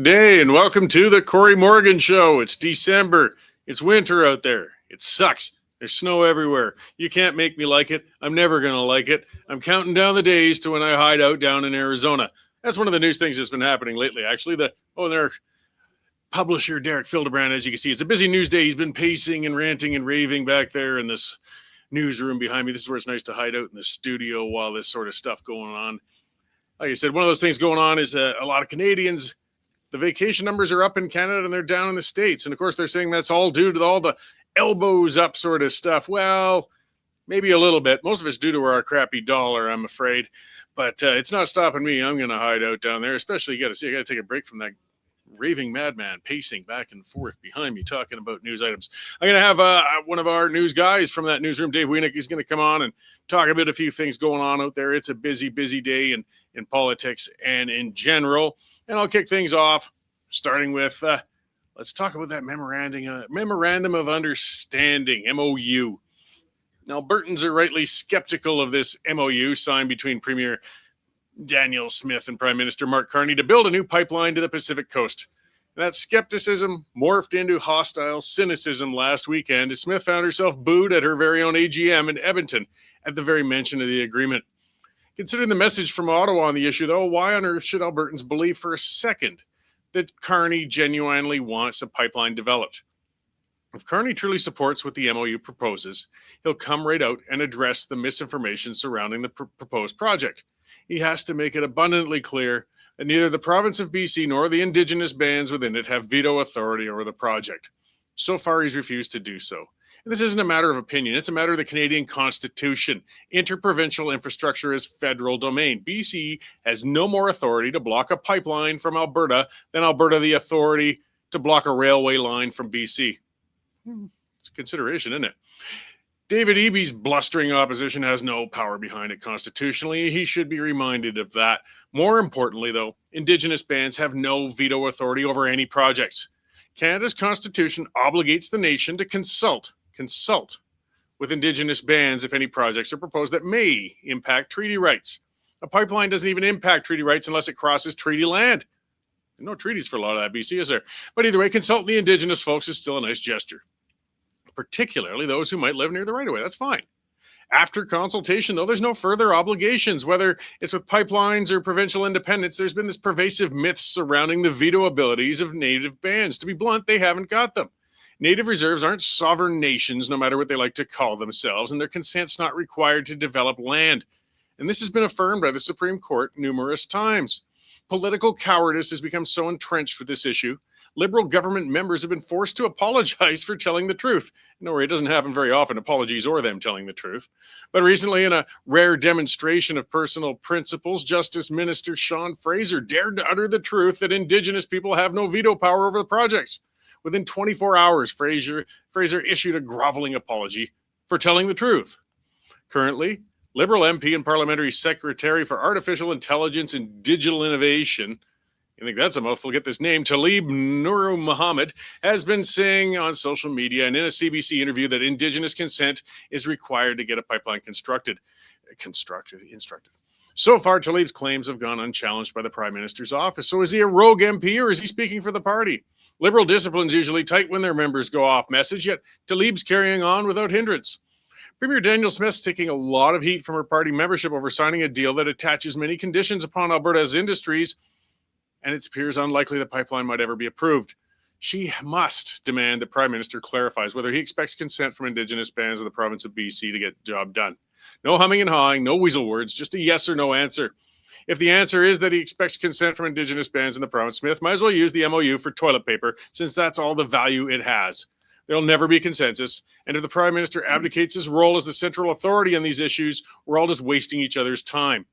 Good day and welcome to the Cory Morgan Show. It's December. It's winter out there. It sucks. There's snow everywhere. You can't make me like it. I'm never going to like it. I'm counting down the days to when I hide out down in Arizona. That's one of the news things that's been happening lately, actually. Their publisher, Derek Fildebrand, as you can see, it's a busy news day. He's been pacing and ranting and raving back there in this newsroom behind me. This is where it's nice to hide out in the studio while this sort of stuff going on. Like I said, one of those things going on is a lot of Canadians, the vacation numbers are up in Canada and they're down in the States. And of course, they're saying that's all due to all the elbows up sort of stuff. Well, maybe a little bit. Most of it's due to our crappy dollar, I'm afraid. But it's not stopping me. I'm going to hide out down there, especially I got to take a break from that raving madman pacing back and forth behind me talking about news items. I'm going to have one of our news guys from that newsroom, Dave Wienick, is going to come on and talk about a few things going on out there. It's a busy day in politics and in general. And I'll kick things off, starting with, let's talk about that Memorandum of Understanding, MOU. Now, Albertans are rightly skeptical of this MOU signed between Premier Daniel Smith and Prime Minister Mark Carney to build a new pipeline to the Pacific Coast. And that skepticism morphed into hostile cynicism last weekend as Smith found herself booed at her very own AGM in Edmonton at the very mention of the agreement. Considering the message from Ottawa on the issue, though, why on earth should Albertans believe for a second that Carney genuinely wants a pipeline developed? If Carney truly supports what the MOU proposes, he'll come right out and address the misinformation surrounding the proposed project. He has to make it abundantly clear that neither the province of BC nor the indigenous bands within it have veto authority over the project. So far, he's refused to do so. And this isn't a matter of opinion. It's a matter of the Canadian Constitution. Interprovincial infrastructure is federal domain. BC has no more authority to block a pipeline from Alberta than Alberta the authority to block a railway line from BC. It's a consideration, isn't it? David Eby's blustering opposition has no power behind it constitutionally. He should be reminded of that. More importantly, though, Indigenous bands have no veto authority over any projects. Canada's constitution obligates the nation to consult with Indigenous bands if any projects are proposed that may impact treaty rights. A pipeline doesn't even impact treaty rights unless it crosses treaty land. There's no treaties for a lot of that BC, is there? But either way, consulting the Indigenous folks is still a nice gesture, particularly those who might live near the right-of-way. That's fine. After consultation, though, there's no further obligations, whether it's with pipelines or provincial independence. There's been this pervasive myth surrounding the veto abilities of Native bands. To be blunt, they haven't got them. Native reserves aren't sovereign nations, no matter what they like to call themselves, and their consent's not required to develop land. And this has been affirmed by the Supreme Court numerous times. Political cowardice has become so entrenched with this issue. Liberal government members have been forced to apologize for telling the truth. No, it doesn't happen very often, apologies or them telling the truth. But recently, in a rare demonstration of personal principles, Justice Minister Sean Fraser dared to utter the truth that Indigenous people have no veto power over the projects. Within 24 hours, Fraser issued a groveling apology for telling the truth. Currently, Liberal MP and Parliamentary Secretary for Artificial Intelligence and Digital Innovation, I think that's a mouthful, get this name, Talib Nuru Muhammad, has been saying on social media and in a CBC interview that Indigenous consent is required to get a pipeline constructed. So far, Talib's claims have gone unchallenged by the Prime Minister's office. So is he a rogue MP or is he speaking for the party? Liberal discipline's usually tight when their members go off message, yet Talib's carrying on without hindrance. Premier Daniel Smith's taking a lot of heat from her party membership over signing a deal that attaches many conditions upon Alberta's industries, and it appears unlikely the pipeline might ever be approved. She must demand that Prime Minister clarifies whether he expects consent from Indigenous bands of the province of BC to get the job done. No humming and hawing, no weasel words, just a yes or no answer. If the answer is that he expects consent from Indigenous bands in the province, Smith might as well use the MOU for toilet paper, since that's all the value it has. There'll never be consensus, and if the Prime Minister abdicates his role as the central authority on these issues, we're all just wasting each other's time.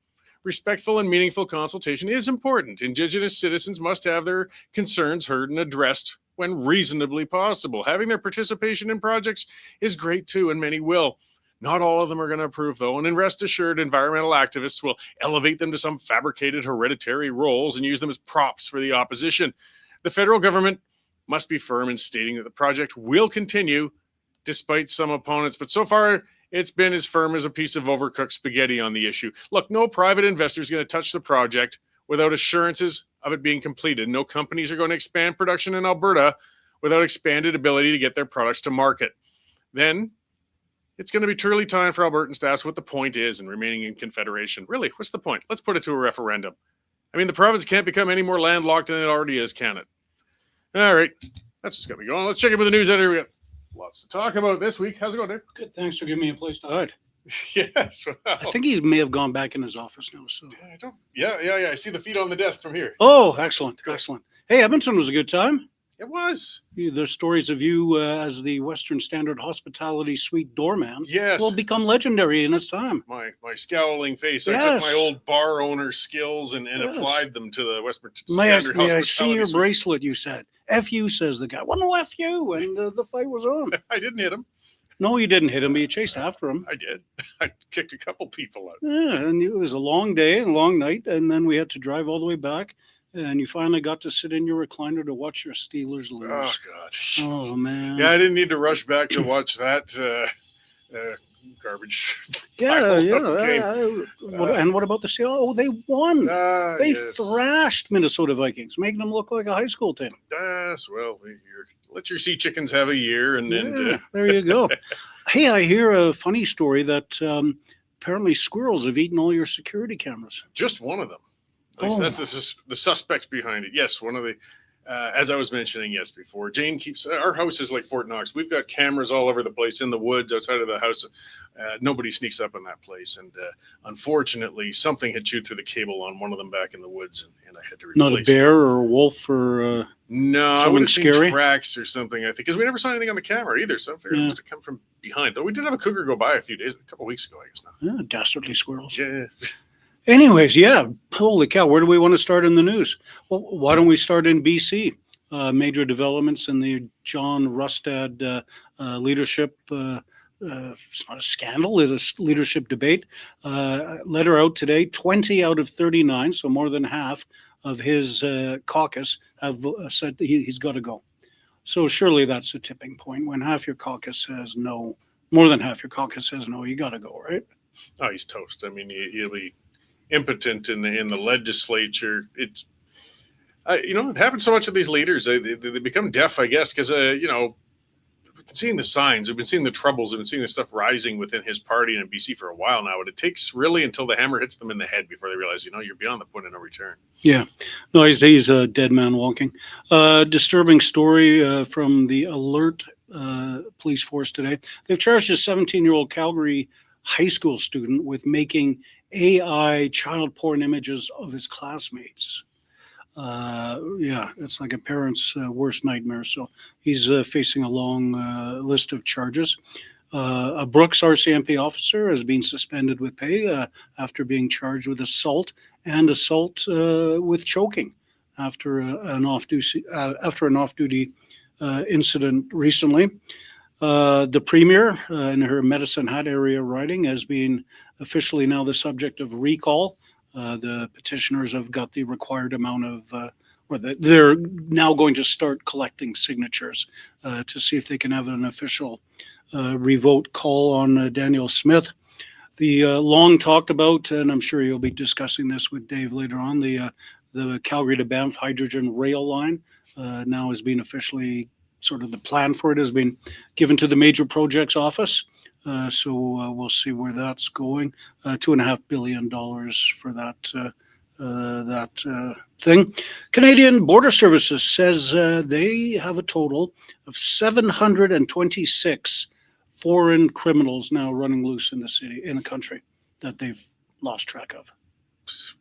Respectful and meaningful consultation is important. Indigenous citizens must have their concerns heard and addressed when reasonably possible. Having their participation in projects is great too, and many will. Not all of them are going to approve, though, and rest assured, environmental activists will elevate them to some fabricated hereditary roles and use them as props for the opposition. The federal government must be firm in stating that the project will continue despite some opponents, but so far it's been as firm as a piece of overcooked spaghetti on the issue. Look, no private investor is going to touch the project without assurances of it being completed. No companies are going to expand production in Alberta without expanded ability to get their products to market. Then it's going to be truly time for Albertans to ask what the point is in remaining in Confederation. Really, what's the point? Let's put it to a referendum. I mean, the province can't become any more landlocked than it already is, can it? All right, that's what's going to be going on. Let's check in with the news editor. We got lots to talk about this week. How's it going, Dave? Good. Thanks for giving me a place to hide. Yes. Well, I think he may have gone back in his office now. So. Yeah. I see the feet on the desk from here. Oh, excellent. Excellent. Hey, Edmonton was a good time. It was. There's stories of you as the Western Standard Hospitality Suite doorman. Yes. Will become legendary in its time. My scowling face. Yes. I took my old bar owner skills and Yes. applied them to the Western May Standard Hospitality I see your Suite. bracelet, you said. F you, says the guy. Well, no, F you. And the fight was on. I didn't hit him. No, you didn't hit him, but you chased after him. I did. I kicked a couple people out. Yeah, and it was a long day and a long night, and then we had to drive all the way back, and you finally got to sit in your recliner to watch your Steelers lose. Oh, God. Oh, man. Yeah, I didn't need to rush back to watch that garbage. Yeah. game. What about the Seahawks? Oh, they won. They Yes. thrashed Minnesota Vikings, making them look like a high school team. Yes, well, let your sea chickens have a year, and There you go. Hey, I hear a funny story that apparently squirrels have eaten all your security cameras. just one of them. At least Oh. that's the suspect behind it. Yes, one of the, as I was mentioning, before. Jane keeps, our house is like Fort Knox. We've got cameras all over the place, in the woods, outside of the house. Nobody sneaks up in that place. And unfortunately, something had chewed through the cable on one of them back in the woods, and I had to replace Not a bear or a wolf or... No, I Something would have seen scary? tracks or something, I think, because we never saw anything on the camera either. So I figured it must have come from behind. Though we did have a cougar go by a couple weeks ago, I guess now. dastardly squirrels. Yeah. Anyways, yeah, holy cow, where do we want to start in the news? Well, why don't we start in BC? Major developments in the John Rustad leadership. It's not a scandal, it's a leadership debate. Letter out today, 20 out of 39, so more than half of his caucus have said that he's got to go. So surely that's a tipping point. When half your caucus says no, more than half your caucus says no, you got to go, right? Oh, he's toast. I mean, he'll be impotent in the legislature. It's, it happens so much with these leaders. They become deaf, I guess, because, we've been seeing the signs. We've been seeing the troubles. We've been seeing the stuff rising within his party and in BC for a while now. But it takes really until the hammer hits them in the head before they realize, you're beyond the point of no return. Yeah. No, he's a dead man walking. Disturbing story from the Alert police force today. They've charged a 17-year-old Calgary high school student with making AI child porn images of his classmates. It's like a parent's worst nightmare. So he's facing a long list of charges. A Brooks RCMP officer has been suspended with pay after being charged with assault and assault with choking after an off-duty incident recently. The premier in her Medicine Hat area riding has been officially now the subject of recall. The petitioners have got the required amount of, they're now going to start collecting signatures to see if they can have an official revote call on Daniel Smith. The long talked about, and I'm sure you'll be discussing this with Dave later on, the Calgary to Banff hydrogen rail line now has been officially, sort of the plan for it has been given to the Major Projects Office. So we'll see where that's going. $2.5 billion for that thing. Canadian Border Services says they have a total of 726 foreign criminals now running loose in the country that they've lost track of.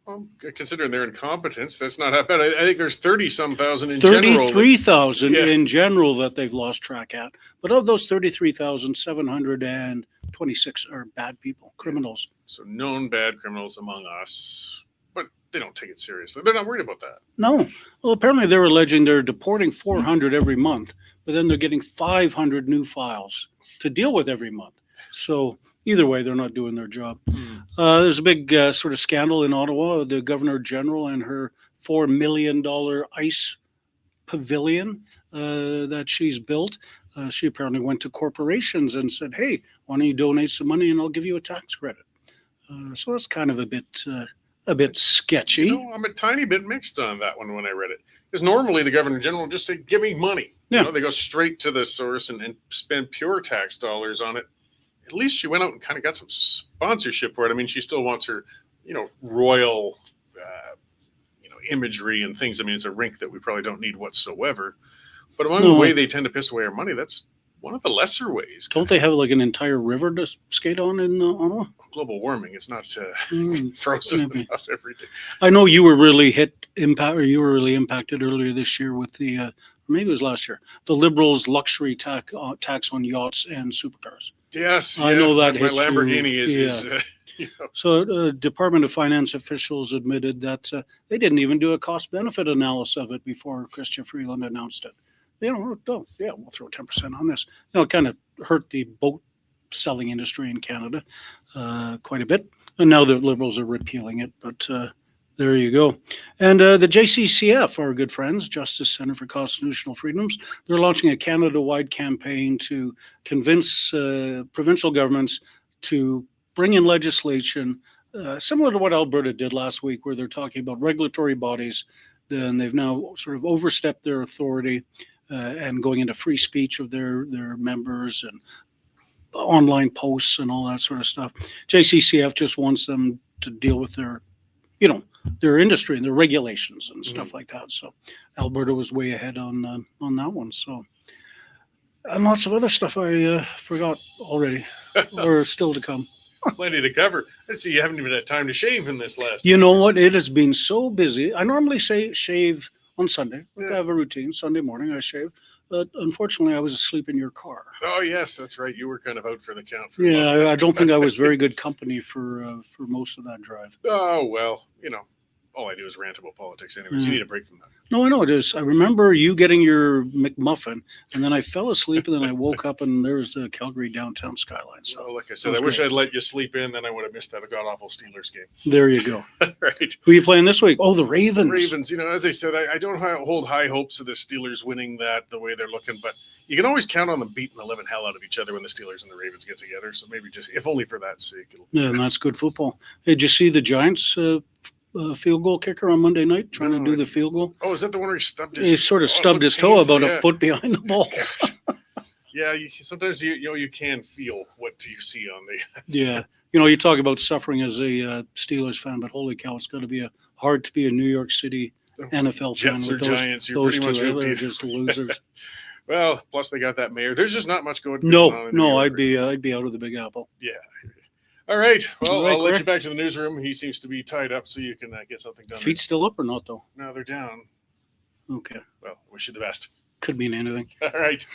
Well, considering their incompetence, that's not that bad. I think there's 30-some thousand in general. 33,000 in general that they've lost track at. But of those 33,000, 726 are bad people, criminals. So known bad criminals among us, but they don't take it seriously. They're not worried about that. No. Well, apparently they're alleging they're deporting 400 every month, but then they're getting 500 new files to deal with every month. So either way, they're not doing their job. There's a big sort of scandal in Ottawa. The Governor General and her $4 million ICE pavilion that she's built. She apparently went to corporations and said, hey, why don't you donate some money and I'll give you a tax credit. So that's kind of a bit a bit sketchy. You know, I'm a tiny bit mixed on that one when I read it. Because normally the Governor General just say, give me money. Yeah. You know, they go straight to the source and spend pure tax dollars on it. At least she went out and kind of got some sponsorship for it. I mean, she still wants her, you know, royal, imagery and things. I mean, it's a rink that we probably don't need whatsoever. But among the way they tend to piss away our money, that's one of the lesser ways. Don't they have like an entire river to skate on in Ottawa? Global warming. It's not frozen enough every day. I know you were really impacted earlier this year with the, maybe it was last year, the Liberals' luxury tax on yachts and supercars. Yes, I know that my Lamborghini is. So Department of Finance officials admitted that they didn't even do a cost-benefit analysis of it before Chrystia Freeland announced it. We'll throw 10% on this. It kind of hurt the boat selling industry in Canada quite a bit. And now the Liberals are repealing it, but there you go. And the JCCF, our good friends, Justice Center for Constitutional Freedoms, they're launching a Canada-wide campaign to convince provincial governments to bring in legislation similar to what Alberta did last week, where they're talking about regulatory bodies. Then they've now sort of overstepped their authority and going into free speech of their members and online posts and all that sort of stuff. JCCF just wants them to deal with their industry and their regulations and stuff like that. So Alberta was way ahead on that one. So and lots of other stuff I forgot already or still to come. Plenty to cover. I see you haven't even had time to shave in this last. You know what? It has been so busy. I normally say shave on Sunday. I have a routine. Sunday morning I shave. But unfortunately, I was asleep in your car. Oh yes, that's right. You were kind of out for the count. I don't think I was very good company for most of that drive. Oh well, all I do is rant about politics anyways. You need a break from that. No, I know it is. I remember you getting your McMuffin, and then I fell asleep, and then I woke up, and there was the Calgary downtown skyline. So, like I said, I wish I'd let you sleep in, then I would have missed that god-awful Steelers game. There you go. Right. Who are you playing this week? Oh, the Ravens. Ravens. As I said, I don't hold high hopes of the Steelers winning that the way they're looking, but you can always count on them beating the living hell out of each other when the Steelers and the Ravens get together. So maybe just, if only for that sake. And that's good football. Hey, did you see the Giants field goal kicker on Monday night trying to do the field goal? Oh, is that the one where he stubbed his? He sort of stubbed his toe about a foot behind the ball. Yeah, sometimes you can feel what you see on the. Yeah, you talk about suffering as a Steelers fan, but holy cow, it's got to be hard to be a New York City NFL Jets fan or with those, Giants. You're pretty much they're just losers. Well, plus they got that mayor. There's just not much going on. No, I'd be out of the Big Apple. Yeah. All right. Well, I'll let you back to the newsroom. He seems to be tied up, so you can get something done. Feet still up or not, though? No, they're down. Okay. Well, wish you the best. Could mean anything. All right.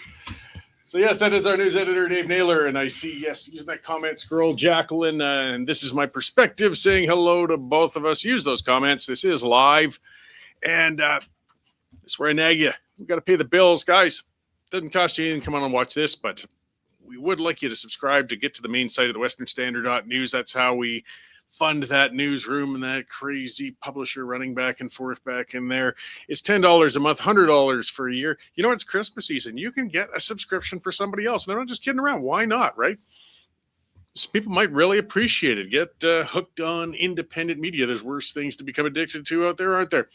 So, yes, that is our news editor, Dave Naylor. And I see, using that comment scroll, Jacqueline. And this is my perspective saying hello to both of us. Use those comments. This is live. And this is where I nag you. We've got to pay the bills, guys. Doesn't cost you anything to come on and watch this, but we would like you to subscribe to get to the main site of the Western Standard.news. That's how we fund that newsroom and that crazy publisher running back and forth back in there. It's $10 a month, $100 for a year. It's Christmas season. You can get a subscription for somebody else. And I'm not just kidding around. Why not, right? Some people might really appreciate it. Get hooked on independent media. There's worse things to become addicted to out there, aren't there?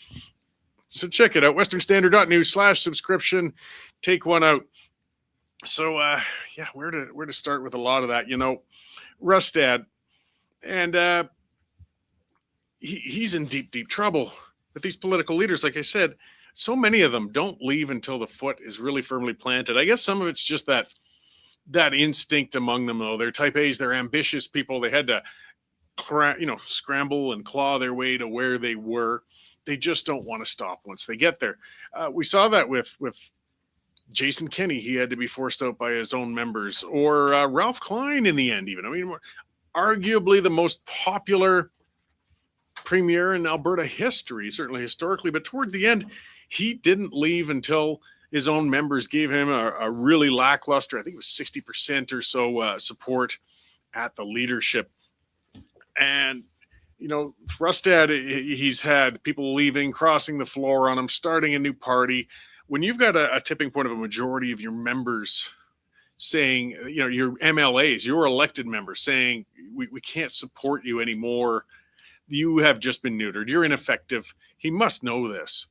So check it out, westernstandard.news/subscription. Take one out. So, where to start with a lot of that? Rustad, and he's in deep, deep trouble with these political leaders. Like I said, so many of them don't leave until the foot is really firmly planted. I guess some of it's just that instinct among them, though. They're type A's, they're ambitious people. They had to, scramble and claw their way to where they were. They just don't want to stop once they get there. We saw that with Jason Kenney. He had to be forced out by his own members, or Ralph Klein in the end, even. I mean, arguably the most popular premier in Alberta history, certainly historically, but towards the end, he didn't leave until his own members gave him a really lackluster, I think it was 60% or so support at the leadership. And Rustad, he's had people leaving, crossing the floor on him, starting a new party. When you've got a tipping point of a majority of your members saying, your MLAs, your elected members saying, we can't support you anymore, you have just been neutered. You're ineffective. He must know this.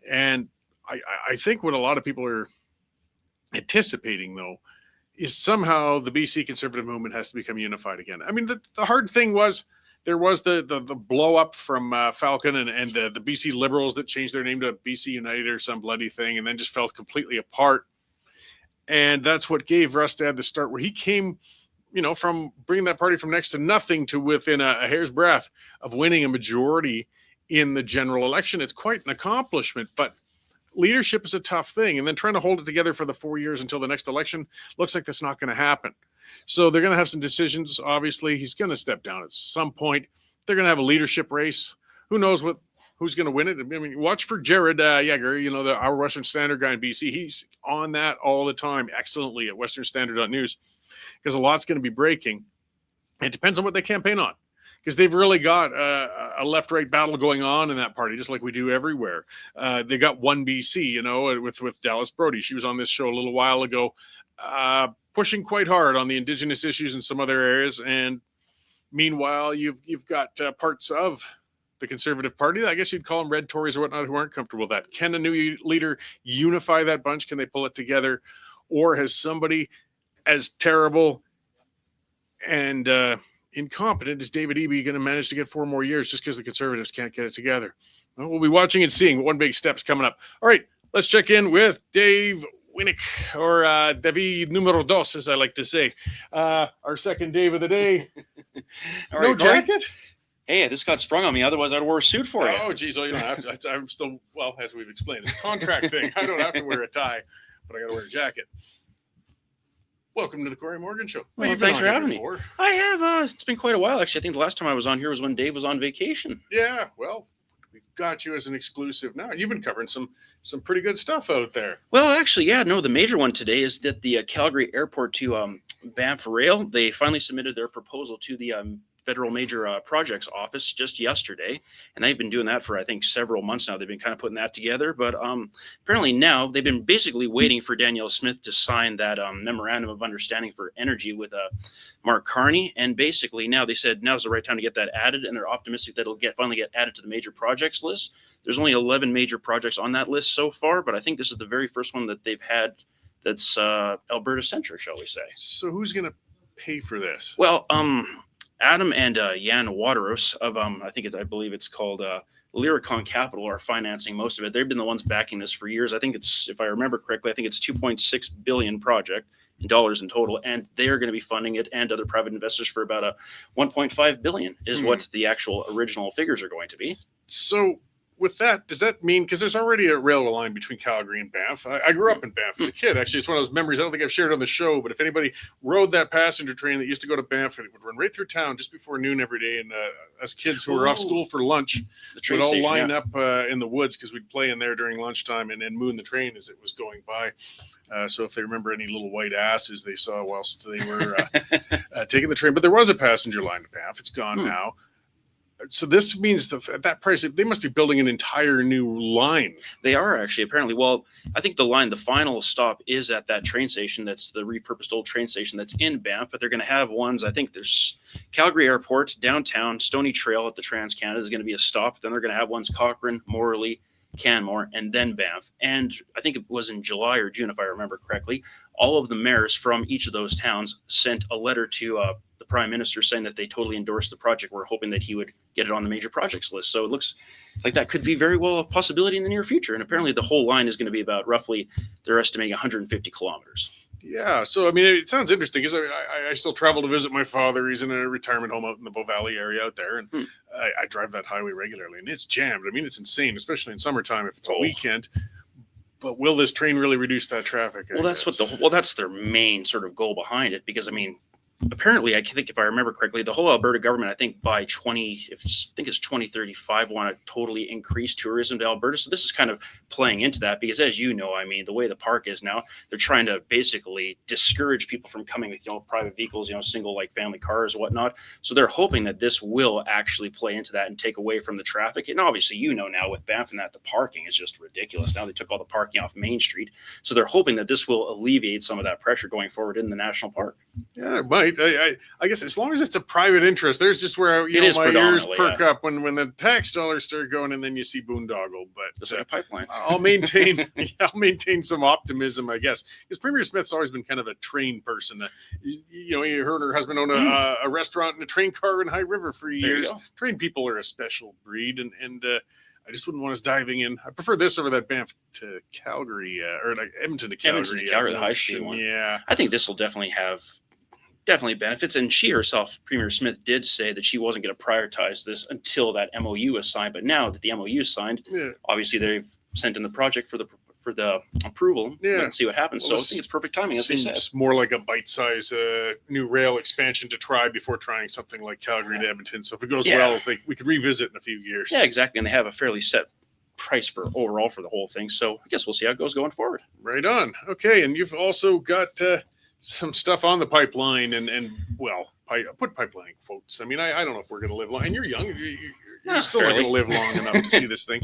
And I think what a lot of people are anticipating, though, is somehow the BC conservative movement has to become unified again. I mean, the hard thing was there was the blow up from Falcon and the BC Liberals that changed their name to BC United or some bloody thing and then just fell completely apart. And that's what gave Rustad the start where he came, from bringing that party from next to nothing to within a hair's breadth of winning a majority in the general election. It's quite an accomplishment, but leadership is a tough thing. And then trying to hold it together for the 4 years until the next election looks like that's not going to happen. So they're going to have some decisions. Obviously, he's going to step down at some point. They're going to have a leadership race. Who knows who's going to win it? I mean, watch for Jared Yeager, our Western Standard guy in BC. He's on that all the time, excellently at westernstandard.news, because a lot's going to be breaking. It depends on what they campaign on, because they've really got a left-right battle going on in that party, just like we do everywhere. They got one BC, with Dallas Brody. She was on this show a little while ago, pushing quite hard on the indigenous issues in some other areas. And meanwhile, you've got parts of the Conservative Party, I guess you'd call them red Tories or whatnot, who aren't comfortable with that. Can a new leader unify that bunch? Can they pull it together? Or has somebody as terrible and incompetent as David Eby going to manage to get 4 more years just because the Conservatives can't get it together? Well, we'll be watching and seeing. One big step's coming up. All right, let's check in with Dave Winnick, or David numero dos, as I like to say. Our second Dave of the day. All right, no jacket? Hey, this got sprung on me. Otherwise, I'd wear a suit for you. Oh, geez. Well, you don't have to. I'm still, well, as we've explained, it's a contract thing. I don't have to wear a tie, but I got to wear a jacket. Welcome to the Cory Morgan Show. Well, thanks for having me. I have. It's been quite a while, actually. I think the last time I was on here was when Dave was on vacation. Yeah, well, we've got you as an exclusive now. You've been covering some pretty good stuff out there. Well, actually, yeah. No, the major one today is that the Calgary Airport to Banff Rail, they finally submitted their proposal to the Federal Major Projects Office just yesterday, and they've been doing that for, I think, several months now. They've been kind of putting that together, but apparently now they've been basically waiting for Danielle Smith to sign that memorandum of understanding for energy with Mark Carney, and basically now they said now's the right time to get that added, and they're optimistic that it'll finally get added to the major projects list. There's only 11 major projects on that list so far, but I think this is the very first one that they've had that's Alberta-centric, shall we say. So who's going to pay for this? Well, Adam and Jan Wateros of I believe it's called Lyricon Capital are financing most of it. They've been the ones backing this for years. I think it's, if I remember correctly, I think it's $2.6 billion project in dollars in total, and they are going to be funding it, and other private investors for about a $1.5 billion is what the actual original figures are going to be. So with that, does that mean, because there's already a railway line between Calgary and Banff. I grew up in Banff as a kid. Actually, it's one of those memories I don't think I've shared on the show, but if anybody rode that passenger train that used to go to Banff, it would run right through town just before noon every day. And us kids who were off school for lunch would all line up in the woods, because we'd play in there during lunchtime and moon the train as it was going by. So if they remember any little white asses they saw whilst they were taking the train. But there was a passenger line to Banff. It's gone now. So this means at that price, they must be building an entire new line. They are actually, apparently. Well, I think the final stop is at that train station. That's the repurposed old train station that's in Banff, but they're going to have ones. I think there's Calgary Airport, downtown, Stony Trail at the Trans-Canada is going to be a stop. Then they're going to have ones Cochrane, Morley, Canmore, and then Banff. And I think it was in July or June, if I remember correctly, all of the mayors from each of those towns sent a letter to the Prime Minister saying that they totally endorsed the project. We're hoping that he would get it on the major projects list. So it looks like that could be very well a possibility in the near future. And apparently the whole line is going to be about roughly, they're estimating 150 kilometers. Yeah. So, I mean, it sounds interesting, because I still travel to visit my father. He's in a retirement home out in the Bow Valley area out there. And I drive that highway regularly, and it's jammed. I mean, it's insane, especially in summertime if it's a weekend. But will this train really reduce that traffic? Well, that's their main sort of goal behind it, because, I mean, apparently, I think if I remember correctly, the whole Alberta government, I think by 2035, want to totally increase tourism to Alberta. So this is kind of playing into that, because as you know, I mean, the way the park is now, they're trying to basically discourage people from coming with, private vehicles, single like family cars, whatnot. So they're hoping that this will actually play into that and take away from the traffic. And obviously, now with Banff and that, the parking is just ridiculous. Now they took all the parking off Main Street. So they're hoping that this will alleviate some of that pressure going forward in the national park. Yeah, it might. right. I guess as long as it's a private interest, there's just where It is my ears predominantly, perk up when the tax dollars start going, and then you see boondoggle. Just But like a pipeline. I'll maintain some optimism, I guess, because Premier Smith's always been kind of a train person. Her and her husband own a restaurant and a train car in High River for There you years. go. Train people are a special breed, and I just wouldn't want us diving in. I prefer this over that Banff to Calgary, or like Edmonton to Calgary. Edmonton to Calgary, the high-speed one. Yeah. I think this will definitely have benefits. And she herself, Premier Smith, did say that she wasn't going to prioritize this until that MOU was signed. But now that the MOU is signed, Yeah. obviously they've sent in the project for the approval. Yeah. Let's see what happens. Well, So I think it's perfect timing, as they said. Seems more like a bite-size new rail expansion to try before trying something like Calgary to Edmonton. So if it goes Yeah. well, we could revisit in a few years. Yeah, exactly. And they have a fairly set price for overall for the whole thing. So I guess we'll see how it goes going forward. Right on. Okay, and you've also got some stuff on the pipeline, and put pipeline quotes. I mean, I don't know if we're going to live long, and you're young. You're still not fairly. going to live long enough to see this thing.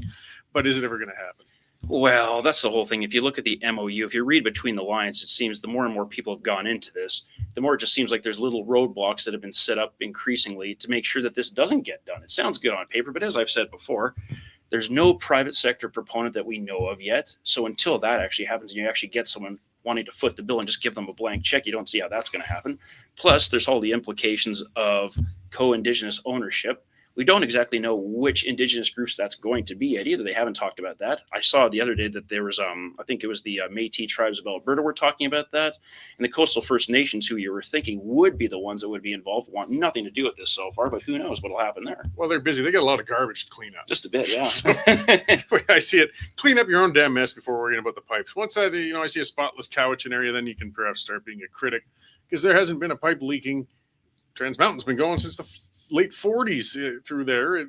But is it ever going to happen? Well, that's the whole thing. If you look at the MOU, if you read between the lines, it seems the more and more people have gone into this, the more it just seems like there's little roadblocks that have been set up increasingly to make sure that this doesn't get done. It sounds good on paper, but as I've said before, there's no private sector proponent that we know of yet. So until that actually happens and you actually get someone wanting to foot the bill and just give them a blank check, you don't see how that's going to happen. Plus, there's all the implications of co-indigenous ownership. We don't exactly know which indigenous groups that's going to be yet either. They haven't talked about that. I saw the other day that there was, I think it was the Métis tribes of Alberta were talking about that. And the coastal First Nations, who you were thinking would be the ones that would be involved, want nothing to do with this so far, but who knows what'll happen there. Well, they're busy. They got a lot of garbage to clean up. Just a bit, yeah. The way I see it, clean up your own damn mess before worrying about the pipes. Once that, I see a spotless Cowichan area, then you can perhaps start being a critic, because there hasn't been a pipe leaking. Trans Mountain's been going since the late 40s through there.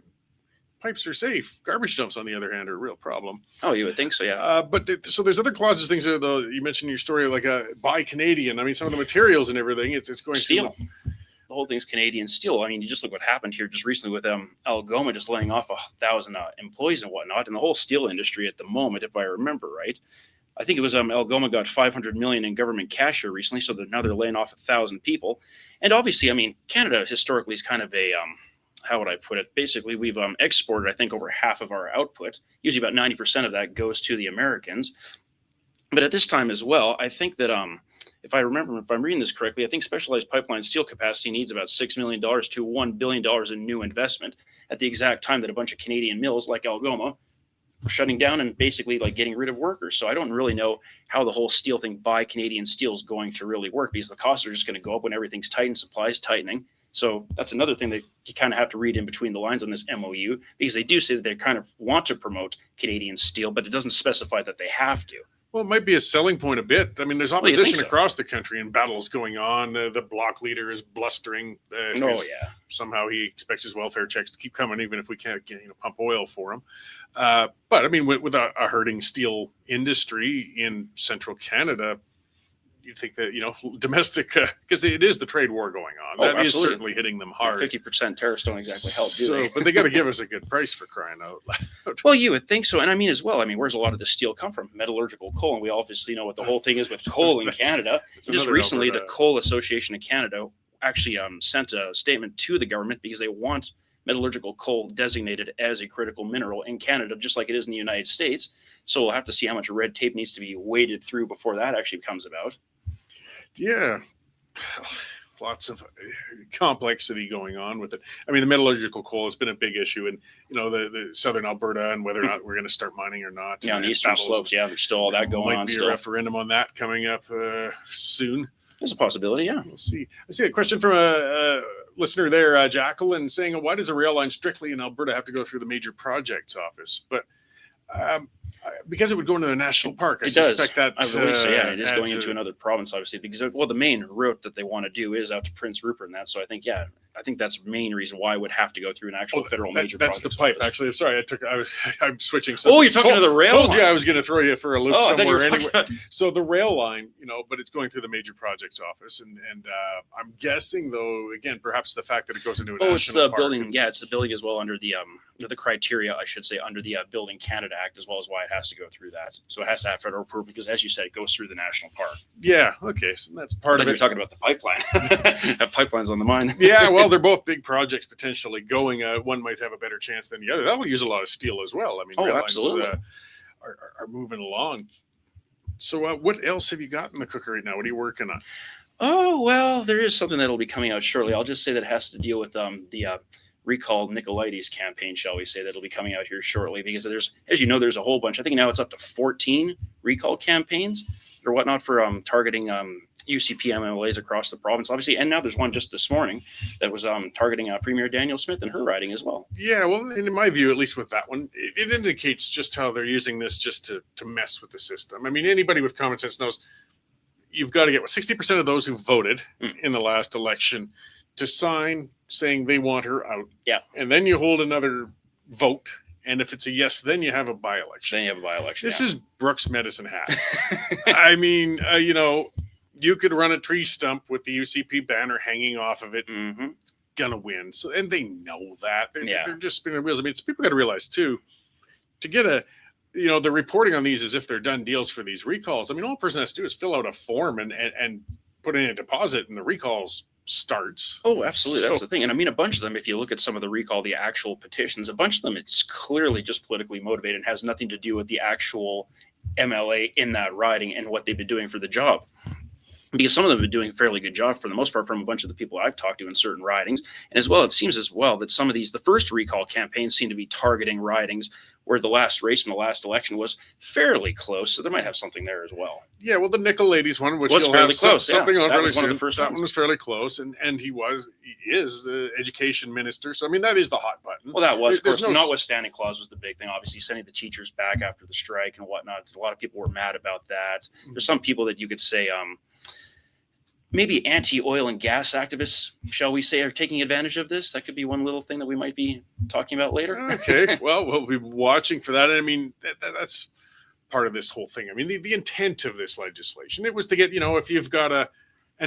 Pipes are safe. Garbage dumps, on the other hand, are a real problem. Oh, you would think so, yeah. So there's other clauses, things that you mentioned in your story, like buy Canadian. I mean, some of the materials and everything, it's going Steel. to. The whole thing's Canadian steel. I mean, you just look what happened here just recently with Algoma just laying off 1,000 employees and whatnot, and the whole steel industry at the moment, if I remember right. I think it was Algoma got $500 million in government cash here recently, so now they're laying off 1,000 people. And obviously, I mean, Canada historically is kind of a how would I put it? Basically, we've exported, I think, over half of our output. Usually, about 90% of that goes to the Americans. But at this time as well, I think that if I'm reading this correctly, I think specialized pipeline steel capacity needs about $6 million to $1 billion in new investment at the exact time that a bunch of Canadian mills like Algoma are shutting down and basically like getting rid of workers. So I don't really know how the whole steel thing by Canadian steel is going to really work, because the costs are just going to go up when everything's tight and supplies tightening. So that's another thing that you kind of have to read in between the lines on this MOU, because they do say that they kind of want to promote Canadian steel, but it doesn't specify that they have to. Well, it might be a selling point a bit. I mean, there's you opposition think so? across the country and battles going on. The bloc leader is blustering. Somehow he expects his welfare checks to keep coming, even if we can't pump oil for him. But I mean, with a hurting steel industry in central Canada, you think that, domestic, because it is the trade war going on. Oh, That is absolutely. certainly hitting them hard. 50% tariffs don't exactly help, do they? But they got to give us a good price for crying out loud. Well, you would think so. And I mean, as well, where's a lot of the steel come from? Metallurgical coal. And we obviously know what the whole thing is with coal in Canada. It's Just another recently, the Alberta. Coal Association of Canada actually sent a statement to the government because they want metallurgical coal designated as a critical mineral in Canada, just like it is in the United States. So we'll have to see how much red tape needs to be waded through before that actually comes about. Yeah, lots of complexity going on with it. I mean, the metallurgical coal has been a big issue in, the southern Alberta, and whether or not we're going to start mining or not. Yeah, on the And eastern battles. slopes, there's still all that going Might on be still. a referendum on that coming up soon. There's a possibility, yeah. We'll see. I see a question from a listener there, Jacqueline, saying, why does a rail line strictly in Alberta have to go through the major projects office? But because it would go into a national park, I It does. suspect that. I believe so, yeah. It is going adds into another province, obviously, because, the main route that they want to do is out to Prince Rupert and that. So I think, I think that's the main reason why it would have to go through an actual federal major That's the projects pipe. office. Actually, I'm sorry. I'm switching. Oh, you're talking to the rail Told you line. I was going to throw you for a loop Oh, I thought you were somewhere talking anyway. about- So the rail line, but it's going through the major projects office, and I'm guessing though, again, perhaps the fact that it goes into a Oh, it's national the park. building. Yeah, it's the building as well under the criteria, I should say, under the Building Canada Act, as well as why it has to go through that. So it has to have federal approval because, as you said, it goes through the national park. Yeah. Okay. So that's part of You're it. talking about the pipeline. Have pipelines on the mind. Yeah. Well, they're both big projects potentially going. One might have a better chance than the other. That will use a lot of steel as well. I mean, Oh, rail lines, absolutely. are moving along. So what else have you got in the cooker right now? What are you working on? Oh, well, there is something that'll be coming out shortly. I'll just say that it has to deal with the recall Nicolaides campaign, shall we say, that'll be coming out here shortly, because there's, as you know, there's a whole bunch. I think now it's up to 14 recall campaigns or whatnot for targeting UCP MLAs across the province, obviously. And now there's one just this morning that was targeting Premier Danielle Smith and her riding as well. Yeah, well, in my view, at least with that one, it indicates just how they're using this just to mess with the system. I mean, anybody with common sense knows you've got to get 60% of those who voted in the last election to sign saying they want her out. Yeah. And then you hold another vote. And if it's a yes, then you have a by-election. Then you have a by-election. This is Brooks Medicine Hat. I mean, you could run a tree stump with the UCP banner hanging off of it. Mm-hmm. Gonna win. So, and they know that. Yeah. They're just spinning wheels. I mean, it's, people got to realize too, to get the reporting on these as if they're done deals for these recalls. I mean, all a person has to do is fill out a form and put in a deposit, and the recalls starts. Oh, absolutely. That's So- the thing. And I mean, a bunch of them, if you look at some of the recall, the actual petitions, a bunch of them, it's clearly just politically motivated and has nothing to do with the actual MLA in that riding and what they've been doing for the job. Because some of them have been doing a fairly good job for the most part from a bunch of the people I've talked to in certain ridings. And as well, it seems as well that some of these, the first recall campaigns seem to be targeting ridings where the last race in the last election was fairly close. So they might have something there as well. Yeah, well, the Nicolaides one, which Was you'll fairly have close, something yeah. on That fairly was one of soon. the first That ones. one was fairly close, and he is the education minister. So I mean, that is the hot button. Well, that was, of There's course, no- notwithstanding clause was the big thing. Obviously, sending the teachers back after the strike and whatnot. A lot of people were mad about that. There's some people that you could say, maybe anti-oil and gas activists, shall we say, are taking advantage of this. That could be one little thing that we might be talking about later. Okay, well, we'll be watching for that. And I mean, that's part of this whole thing. I mean, the intent of this legislation, it was to get, if you've got an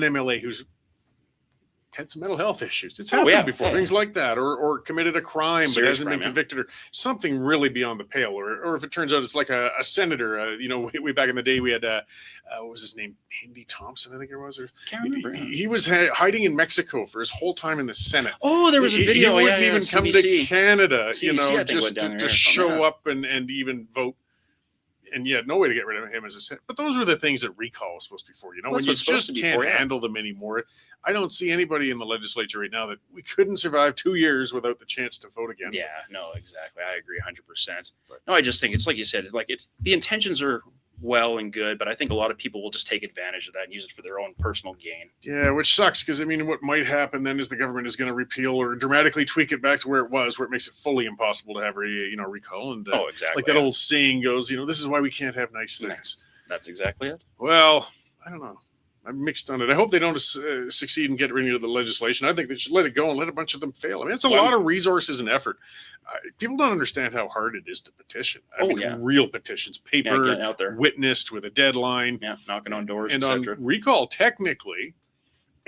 MLA who's had some mental health issues. It's happened yeah, before, yeah. things like that, or committed a crime but Serious hasn't crime, been yeah. convicted, or something really beyond the pale, or if it turns out it's like a senator, way back in the day we had, what was his name? Andy Thompson, I think it was, or Can't remember. he was hiding in Mexico for his whole time in the Senate. Oh, there was a video. He wouldn't even come to CBC. Canada, CBC, I think, just went down to there or show something, yeah. up and even vote. And you had no way to get rid of him as a Senate. But those were the things that recall was supposed to be for. Well, When that's you what it's supposed just to be can't for, yeah. handle them anymore. I don't see anybody in the legislature right now that we couldn't survive 2 years without the chance to vote again. Yeah, no, exactly. I agree 100%. But- No, I just think it's like you said, the intentions are well and good, but I think a lot of people will just take advantage of that and use it for their own personal gain. Yeah, which sucks because I mean, what might happen then is the government is going to repeal or dramatically tweak it back to where it was, where it makes it fully impossible to have recall. And Oh, exactly. like that yeah. old saying goes, this is why we can't have nice Yeah. things. That's exactly it. Well, I don't know. I'm mixed on it. I hope they don't succeed and get rid of the legislation. I think they should let it go and let a bunch of them fail. I mean, it's a Well, lot of resources and effort. People don't understand how hard it is to petition. I Oh, mean, yeah. real petitions, Yeah, paper, getting out there. witnessed with a deadline. Yeah, knocking on doors, And on etc. recall, technically,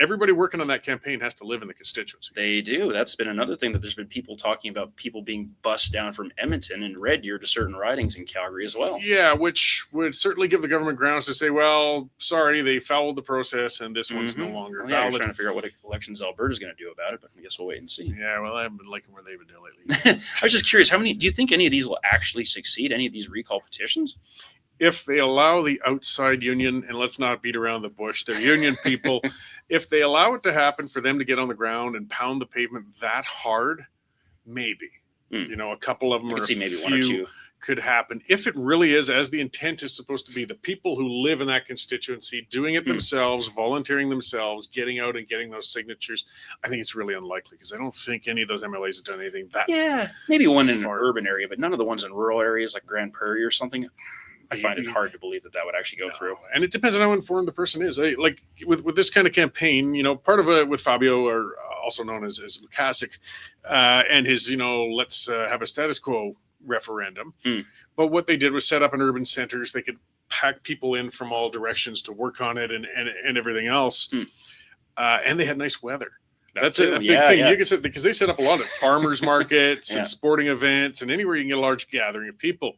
everybody working on that campaign has to live in the constituency. They do. That's been another thing that there's been people talking about, people being bussed down from Edmonton and Red Deer to certain ridings in Calgary as well. Yeah, which would certainly give the government grounds to say, well, sorry, they fouled the process and this one's no Mhm. longer Well, yeah, we're valid. trying to figure out what elections Alberta's going to do about it, but I guess we'll wait and see. Yeah, well, I haven't been liking where they've been doing lately. I was just curious, do you think any of these will actually succeed? Any of these recall petitions? If they allow the outside union, and let's not beat around the bush, they're union people, if they allow it to happen for them to get on the ground and pound the pavement that hard, maybe. A couple of them I or could a see maybe one or few two. could happen. If it really is, as the intent is supposed to be, the people who live in that constituency doing it themselves, volunteering themselves, getting out and getting those signatures, I think it's really unlikely because I don't think any of those MLAs have done anything that Yeah, maybe one in an far. urban area, but none of the ones in rural areas like Grand Prairie or something. I find it hard to believe that would actually go No. through. And it depends on how informed the person is. Like with this kind of campaign, part of it with Fabio, or also known as Lukasic, and his, let's have a status quo referendum. But what they did was set up in urban centers. They could pack people in from all directions to work on it and everything else. And they had nice weather. That's a big thing. Yeah. You can say, because they set up a lot of farmers markets and sporting events and anywhere you can get a large gathering of people.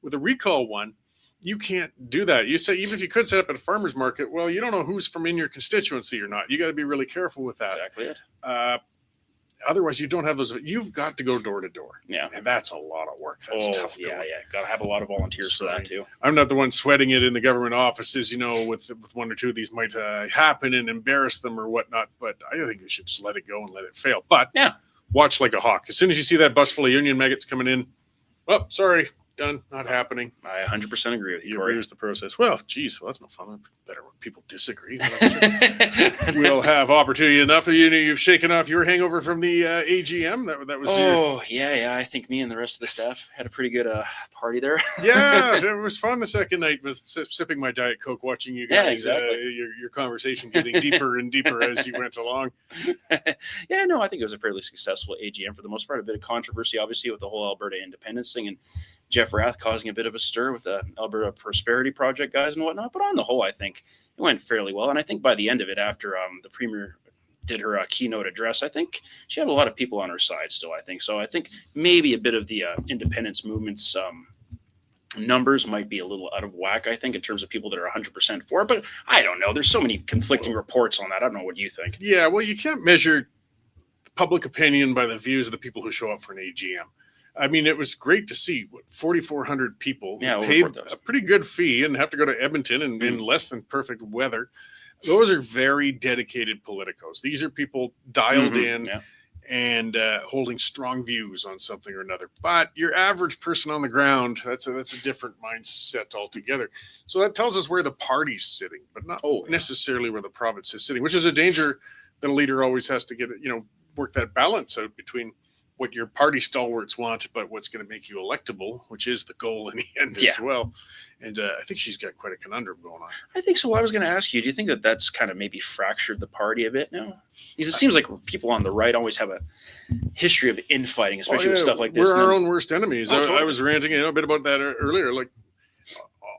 With a recall one, you can't do that. You say, even if you could set up at a farmer's market, well, you don't know who's from in your constituency or not. You got to be really careful with that. Exactly it. Otherwise, you don't have those. You've got to go door to door. Yeah. And that's a lot of work. That's tough. Yeah. Got to have a lot of volunteers for that too. I'm not the one sweating it in the government offices, with one or two of these might happen and embarrass them or whatnot. But I think they should just let it go and let it fail. But watch like a hawk. As soon as you see that bus full of union maggots coming in, oh, sorry. Done. Not happening. I 100% agree with you. Here's the process. Well, geez, that's no fun. Better when people disagree. We'll have opportunity enough. You've shaken off your hangover from the AGM. That was. Yeah. I think me and the rest of the staff had a pretty good party there. Yeah, it was fun the second night with sipping my Diet Coke, watching you guys. Yeah, exactly. Your conversation getting deeper and deeper as you went along. Yeah, no, I think it was a fairly successful AGM for the most part. A bit of controversy, obviously, with the whole Alberta independence thing and Jeff Rath causing a bit of a stir with the Alberta Prosperity Project guys and whatnot. But on the whole, I think it went fairly well. And I think by the end of it, after the Premier did her keynote address, I think she had a lot of people on her side still, I think. So I think maybe a bit of the independence movement's numbers might be a little out of whack, I think, in terms of people that are 100% for it. But I don't know. There's so many conflicting reports on that. I don't know what you think. Yeah, well, you can't measure public opinion by the views of the people who show up for an AGM. I mean, it was great to see 4,400 people paid a pretty good fee and have to go to Edmonton and in less than perfect weather. Those are very dedicated politicos. These are people dialed in and holding strong views on something or another. But your average person on the ground, that's a different mindset altogether. So that tells us where the party's sitting, but not necessarily where the province is sitting, which is a danger that a leader always has to get, work that balance out between what your party stalwarts want, but what's going to make you electable, which is the goal in the end as well. And I think she's got quite a conundrum going on. I think so. I was going to ask you, do you think that that's kind of maybe fractured the party a bit now? Because it seems like people on the right always have a history of infighting, especially with stuff like this. We're our own worst enemies. Totally. I was ranting a bit about that earlier. Like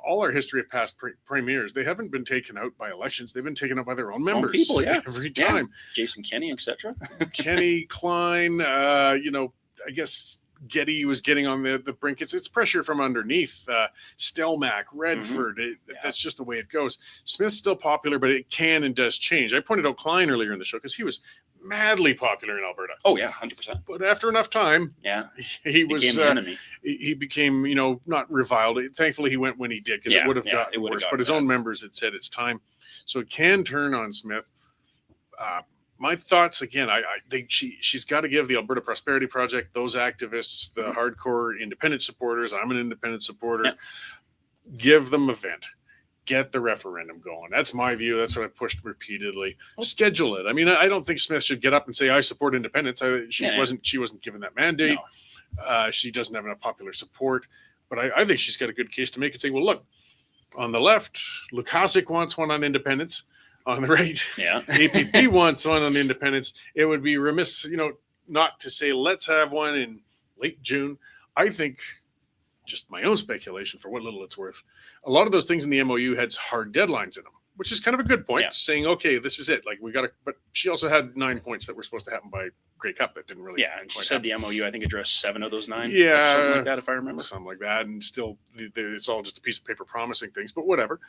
all our history of past premiers, they haven't been taken out by elections. They've been taken out by their own members. People, every time. Jason Kenney, etc. Kenny, Klein, I guess Getty was getting on the brink. It's pressure from underneath. Stelmach, Redford. That's just the way it goes. Smith's still popular, but it can and does change. I pointed out Klein earlier in the show because he was madly popular in Alberta. Oh yeah, 100%. But after enough time, he was the enemy. He became, not reviled. Thankfully, he went when he did because it would have gotten worse. But his own members had said it's time, so it can turn on Smith. My thoughts again. I think she's got to give the Alberta Prosperity Project, those activists, the hardcore independent supporters. I'm an independent supporter. Give them a vent. Get the referendum going. That's my view. That's what I pushed repeatedly. Schedule it. I mean, I don't think Smith should get up and say I support independence. She wasn't given that mandate. No. She doesn't have enough popular support. But I think she's got a good case to make and say, well, look, on the left, Lukasic wants one on independence. On the right, APP wants one on independence. It would be remiss, not to say let's have one in late June. I think, just my own speculation for what little it's worth, a lot of those things in the MOU had hard deadlines in them, which is kind of a good point, saying, okay, this is it. Like we got to, but she also had 9 points that were supposed to happen by Grey Cup that didn't really. Yeah, and she said the MOU, I think, addressed 7 of those 9. Yeah. Something like that, if I remember. Something like that. And still, it's all just a piece of paper promising things, but whatever.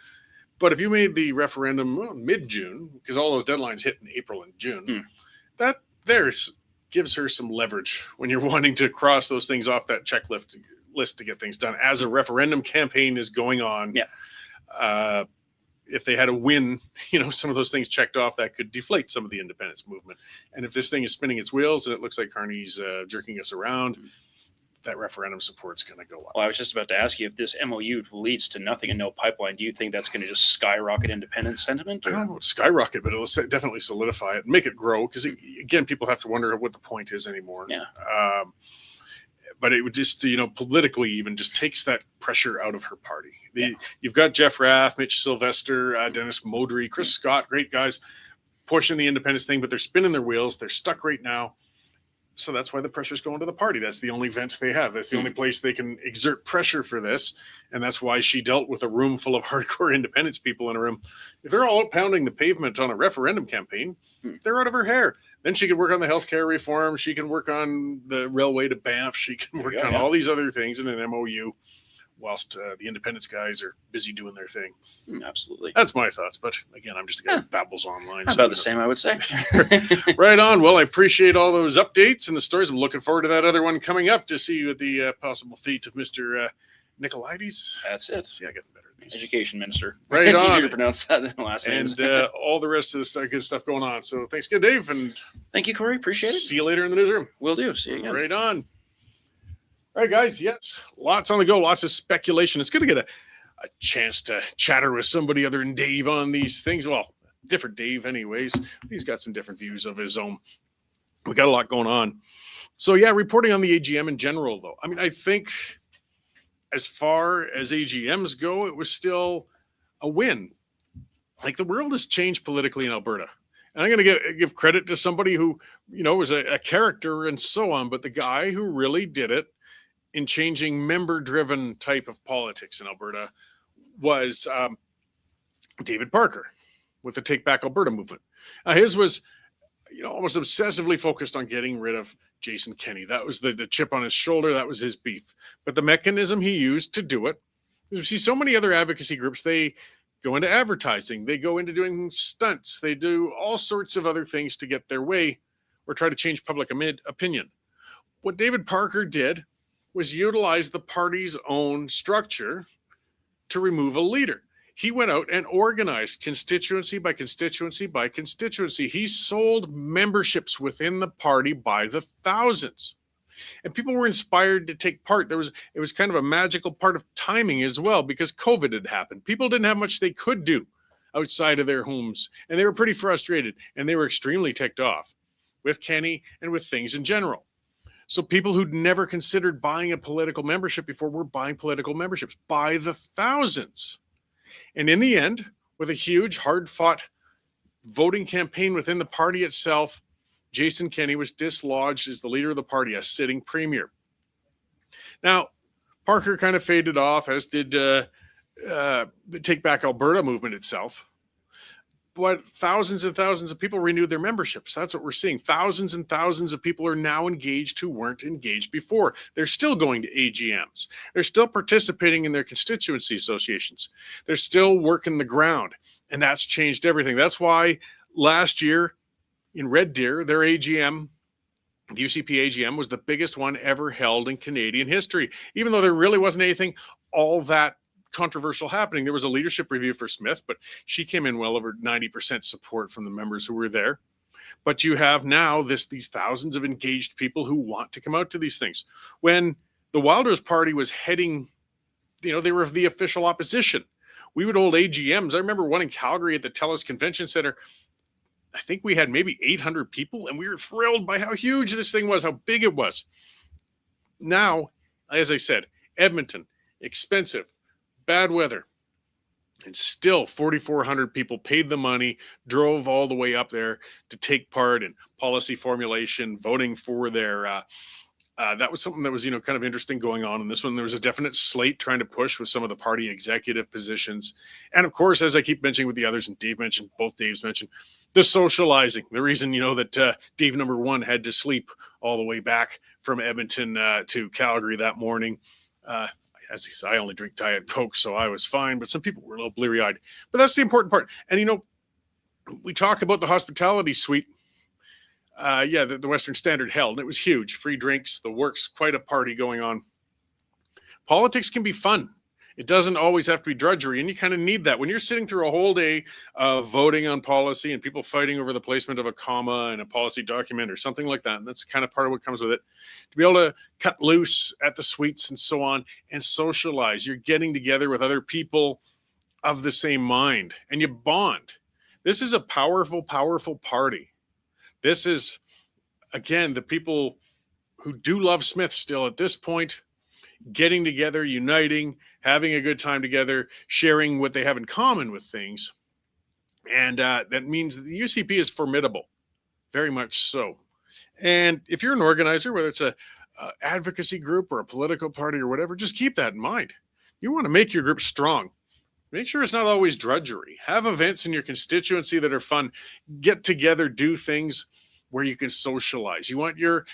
But if you made the referendum mid-June, because all those deadlines hit in April and June, that gives her some leverage when you're wanting to cross those things off that checklist list to get things done as a referendum campaign is going on. If they had a win, some of those things checked off, that could deflate some of the independence movement. And if this thing is spinning its wheels and it looks like Carney's jerking us around, that referendum support's going to go up. Well, I was just about to ask you, if this MOU leads to nothing and no pipeline, do you think that's going to just skyrocket independence sentiment? I don't know about skyrocket, but it'll definitely solidify it and make it grow. Because again, people have to wonder what the point is anymore. But it would just, politically even just takes that pressure out of her party. You've got Jeff Rath, Mitch Sylvester, Dennis Modry, Chris Scott, great guys. pushing the independence thing, but they're spinning their wheels. They're stuck right now. So that's why the pressure's going to the party. That's the only vent they have. That's the only place they can exert pressure for this. And that's why she dealt with a room full of hardcore independence people in a room. If they're all out pounding the pavement on a referendum campaign, they're out of her hair. Then she can work on the healthcare reform. She can work on the railway to Banff. She can work on all these other things in an MOU, whilst the independence guys are busy doing their thing. Absolutely. That's my thoughts. But again, I'm just a guy who babbles online. About the same, I would say. Right on. Well, I appreciate all those updates and the stories. I'm looking forward to that other one coming up to see you at the possible fate of Mr. Nicolaides. That's it. See, I get better at these. Education minister. Right it's on. easier to pronounce that than the last name. And all the rest of the good stuff going on. So thanks again, Dave. And thank you, Cory. Appreciate it. see you later in the newsroom. Will do. See you again. Right on. All right, guys. Yes, lots on the go. Lots of speculation. It's good to get a chance to chatter with somebody other than Dave on these things. Well, different Dave anyways. He's got some different views of his own. We got a lot going on. So yeah, reporting on the AGM in general though. I mean, I think as far as AGMs go, it was still a win. Like the world has changed politically in Alberta. And I'm going to give credit to somebody who, was a character and so on, but the guy who really did it in changing member-driven type of politics in Alberta was David Parker with the Take Back Alberta movement. His was, almost obsessively focused on getting rid of Jason Kenney. That was the chip on his shoulder. That was his beef. But the mechanism he used to do it, you see so many other advocacy groups, they go into advertising. They go into doing stunts. They do all sorts of other things to get their way or try to change public opinion. What David Parker did was utilize the party's own structure to remove a leader. He went out and organized constituency by constituency by constituency. He sold memberships within the party by the thousands. And people were inspired to take part. It was kind of a magical part of timing as well, because COVID had happened. People didn't have much they could do outside of their homes, and they were pretty frustrated, and they were extremely ticked off with Kenney and with things in general. So people who'd never considered buying a political membership before were buying political memberships by the thousands. And in the end, with a huge, hard-fought voting campaign within the party itself, Jason Kenney was dislodged as the leader of the party, as sitting premier. Now, Parker kind of faded off, as did the Take Back Alberta movement itself. But thousands and thousands of people renewed their memberships. That's what we're seeing. Thousands and thousands of people are now engaged who weren't engaged before. They're still going to AGMs. They're still participating in their constituency associations. They're still working the ground. And that's changed everything. That's why last year in Red Deer, their AGM, the UCP AGM, was the biggest one ever held in Canadian history. Even though there really wasn't anything all that controversial happening. There was a leadership review for Smith, but she came in well over 90% support from the members who were there. But you have now these thousands of engaged people who want to come out to these things. When the Wilders Party was heading, they were the official opposition. We would hold AGMs. I remember one in Calgary at the TELUS Convention Center. I think we had maybe 800 people, and we were thrilled by how huge this thing was, how big it was. Now, as I said, Edmonton, expensive, bad weather, and still 4,400 people paid the money, drove all the way up there to take part in policy formulation, voting for their that was something that was kind of interesting going on in this one. There was a definite slate trying to push with some of the party executive positions, and of course, as I keep mentioning with the others, and Dave mentioned, both Daves mentioned, the socializing. The reason that Dave number one had to sleep all the way back from Edmonton to Calgary that morning. As he said, I only drink Diet Coke, so I was fine. But some people were a little bleary-eyed. But that's the important part. And, we talk about the hospitality suite. The Western Standard held. It was huge. Free drinks, the works, quite a party going on. Politics can be fun. It doesn't always have to be drudgery, and you kind of need that. When you're sitting through a whole day of voting on policy and people fighting over the placement of a comma in a policy document or something like that, and that's kind of part of what comes with it, to be able to cut loose at the suites and so on and socialize. You're getting together with other people of the same mind, and you bond. This is a powerful, powerful party. This is, again, the people who do love Smith still at this point, getting together, uniting, having a good time together, sharing what they have in common with things. And that means the UCP is formidable, very much so. And if you're an organizer, whether it's a advocacy group or a political party or whatever, just keep that in mind. You want to make your group strong. Make sure it's not always drudgery. Have events in your constituency that are fun. Get together, do things where you can socialize. You want your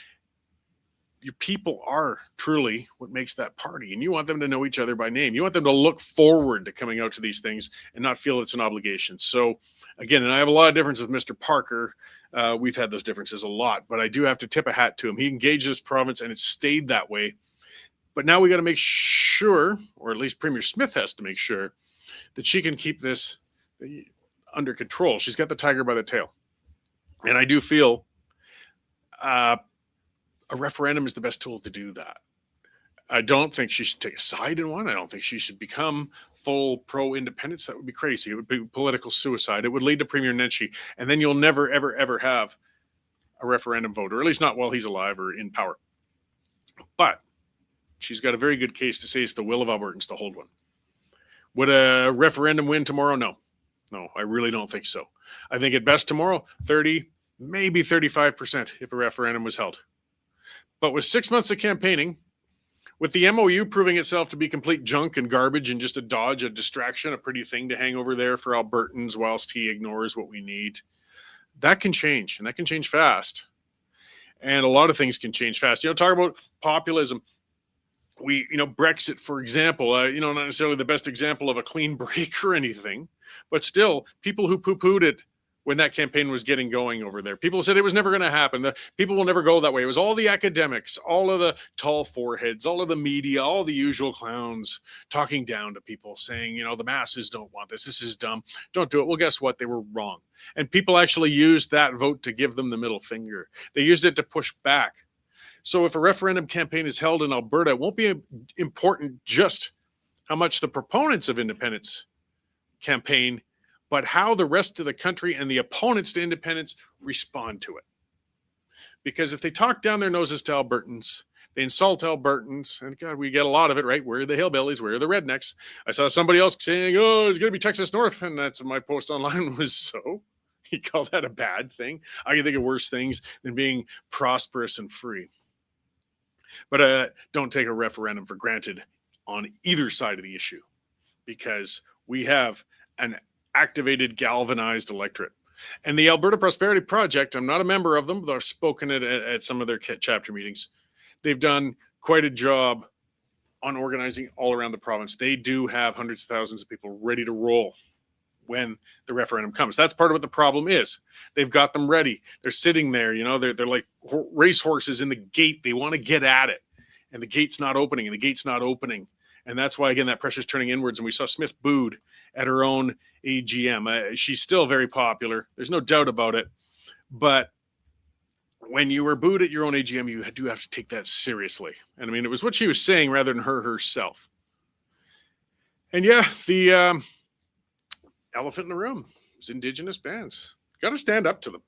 people are truly what makes that party, and you want them to know each other by name. You want them to look forward to coming out to these things and not feel it's an obligation. So again, and I have a lot of differences with Mr. Parker. We've had those differences a lot, but I do have to tip a hat to him. He engaged this province and it stayed that way. But now we got to make sure, or at least Premier Smith has to make sure, that she can keep this under control. She's got the tiger by the tail. And I do feel a referendum is the best tool to do that. I don't think she should take a side in one. I don't think she should become full pro-independence. That would be crazy. It would be political suicide. It would lead to Premier Nenshi. And then you'll never, ever, ever have a referendum vote, or at least not while he's alive or in power. But she's got a very good case to say it's the will of Albertans to hold one. Would a referendum win tomorrow? No. No, I really don't think so. I think at best tomorrow, 30, maybe 35% if a referendum was held. But with 6 months of campaigning, with the MOU proving itself to be complete junk and garbage and just a dodge, a distraction, a pretty thing to hang over there for Albertans whilst he ignores what we need, that can change, and that can change fast. And a lot of things can change fast. Talk about populism. Brexit, for example, not necessarily the best example of a clean break or anything, but still, people who poo-pooed it when that campaign was getting going over there. People said it was never going to happen. The people will never go that way. It was all the academics, all of the tall foreheads, all of the media, all the usual clowns talking down to people saying, the masses don't want this. This is dumb. Don't do it. Well, guess what? They were wrong. And people actually used that vote to give them the middle finger. They used it to push back. So if a referendum campaign is held in Alberta, it won't be important just how much the proponents of independence campaign, but how the rest of the country and the opponents to independence respond to it. Because if they talk down their noses to Albertans, they insult Albertans, and God, we get a lot of it, right? We're the hillbillies, we're the rednecks. I saw somebody else saying, oh, it's going to be Texas North, and that's my post online was so. He called that a bad thing. I can think of worse things than being prosperous and free. But don't take a referendum for granted on either side of the issue, because we have an activated, galvanized electorate. And the Alberta Prosperity Project, I'm not a member of them, but I've spoken at some of their chapter meetings. They've done quite a job on organizing all around the province. They do have hundreds of thousands of people ready to roll when the referendum comes. That's part of what the problem is. They've got them ready. They're sitting there, they're like racehorses in the gate. They want to get at it. And the gate's not opening, and the gate's not opening. And that's why, again, that pressure's turning inwards. And we saw Smith booed at her own AGM. She's still very popular. There's no doubt about it. But when you were booed at your own AGM, you do have to take that seriously. And I mean, it was what she was saying rather than her herself. And yeah, the elephant in the room is indigenous bands. Got to stand up to them.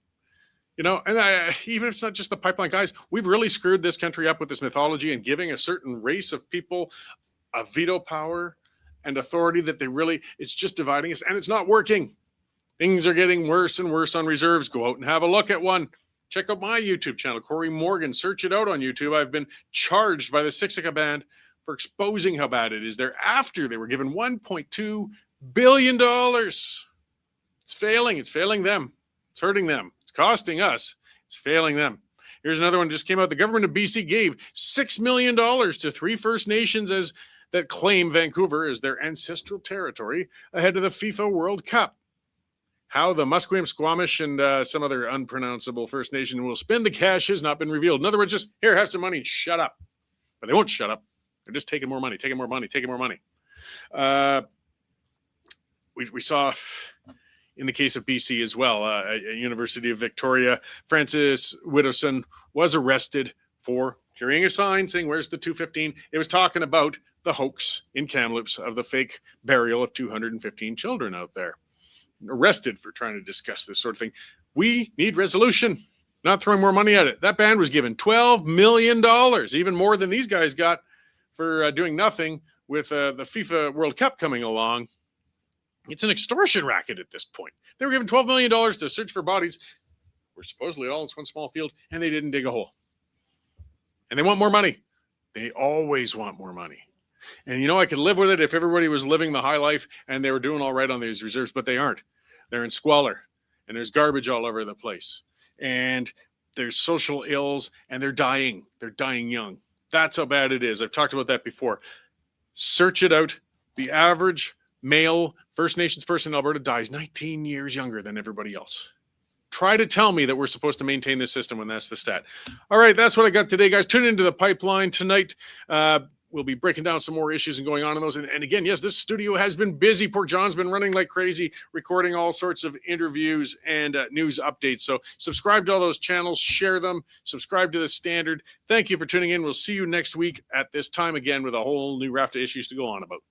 And even if it's not just the pipeline guys, we've really screwed this country up with this mythology and giving a certain race of people a veto power and authority that it's just dividing us, and it's not working. Things are getting worse and worse on reserves. Go out and have a look at one. Check out my YouTube channel, Cory Morgan. Search it out on YouTube. I've been charged by the Siksika band for exposing how bad it is. They're after they were given $1.2 billion. It's failing. It's failing them. It's hurting them. It's costing us. It's failing them. Here's another one that just came out. The government of BC gave $6 million to 3 First Nations that claim Vancouver as their ancestral territory ahead of the FIFA World Cup. How the Musqueam, Squamish, and some other unpronounceable First Nation will spend the cash has not been revealed. In other words, just here, have some money and shut up. But they won't shut up. They're just taking more money, taking more money, taking more money. We saw in the case of BC as well, at University of Victoria, Francis Widdowson was arrested for carrying a sign saying, where's the 215? It was talking about the hoax in Kamloops of the fake burial of 215 children out there. Arrested for trying to discuss this sort of thing. We need resolution, not throwing more money at it. That band was given $12 million, even more than these guys got for doing nothing with the FIFA World Cup coming along. It's an extortion racket at this point. They were given $12 million to search for bodies. We're supposedly all in one small field, and they didn't dig a hole. And they want more money. They always want more money. And I could live with it if everybody was living the high life and they were doing all right on these reserves, but they aren't. They're in squalor, and there's garbage all over the place. And there's social ills, and they're dying. They're dying young. That's how bad it is. I've talked about that before. Search it out. The average male First Nations person in Alberta dies 19 years younger than everybody else. Try to tell me that we're supposed to maintain this system when that's the stat. All right, that's what I got today, guys. Tune into the pipeline tonight. We'll be breaking down some more issues and going on in those. And again, yes, this studio has been busy. Poor John's been running like crazy, recording all sorts of interviews and news updates. So subscribe to all those channels, share them, subscribe to the Standard. Thank you for tuning in. We'll see you next week at this time again with a whole new raft of issues to go on about.